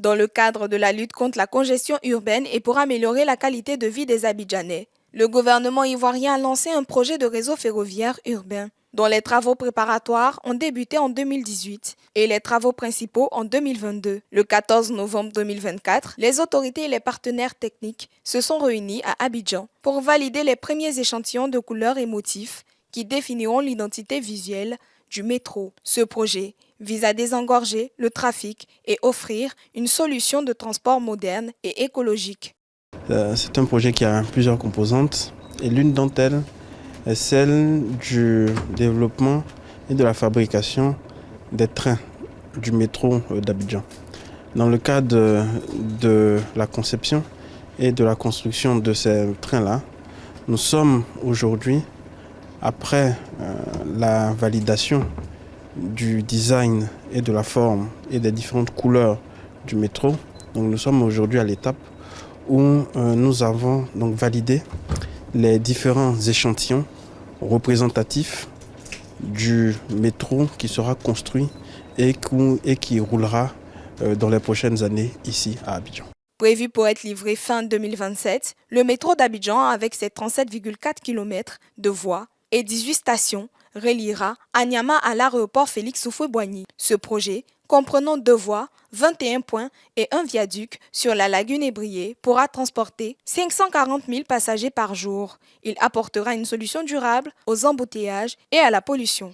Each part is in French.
dans le cadre de la lutte contre la congestion urbaine et pour améliorer la qualité de vie des Abidjanais. Le gouvernement ivoirien a lancé un projet de réseau ferroviaire urbain, dont les travaux préparatoires ont débuté en 2018 et les travaux principaux en 2022. Le 14 novembre 2024, les autorités et les partenaires techniques se sont réunis à Abidjan pour valider les premiers échantillons de couleurs et motifs qui définiront l'identité visuelle du métro. Ce projet vise à désengorger le trafic et offrir une solution de transport moderne et écologique. C'est un projet qui a plusieurs composantes et l'une d'entre elles est celle du développement et de la fabrication des trains du métro d'Abidjan. Dans le cadre de la conception et de la construction de ces trains-là, nous sommes aujourd'hui, après la validation du design et de la forme et des différentes couleurs du métro, donc nous sommes aujourd'hui à l'étape où nous avons donc validé les différents échantillons représentatifs du métro qui sera construit et qui roulera dans les prochaines années ici à Abidjan. Prévu pour être livré fin 2027, le métro d'Abidjan, avec ses 37,4 km de voies et 18 stations, reliera Anyama à l'aéroport Félix Houphouët-Boigny. Ce projet, comprenant 2 voies, 21 points et un viaduc sur la lagune Ébrié, pourra transporter 540 000 passagers par jour. Il apportera une solution durable aux embouteillages et à la pollution.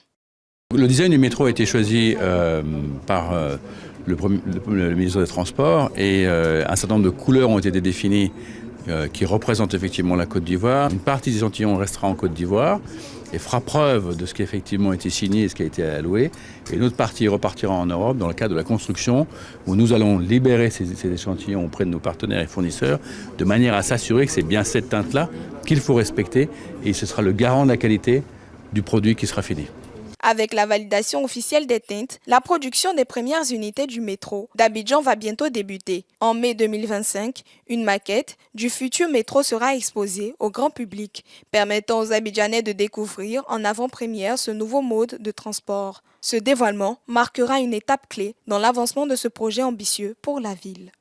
Le design du métro a été choisi par le ministre des Transports et un certain nombre de couleurs ont été définies qui représentent effectivement la Côte d'Ivoire. Une partie des échantillons restera en Côte d'Ivoire et fera preuve de ce qui a effectivement été signé et ce qui a été alloué. Et une autre partie repartira en Europe dans le cadre de la construction où nous allons libérer ces échantillons auprès de nos partenaires et fournisseurs de manière à s'assurer que c'est bien cette teinte-là qu'il faut respecter et ce sera le garant de la qualité du produit qui sera fini. Avec la validation officielle des teintes, la production des premières unités du métro d'Abidjan va bientôt débuter. En mai 2025, une maquette du futur métro sera exposée au grand public, permettant aux Abidjanais de découvrir en avant-première ce nouveau mode de transport. Ce dévoilement marquera une étape clé dans l'avancement de ce projet ambitieux pour la ville.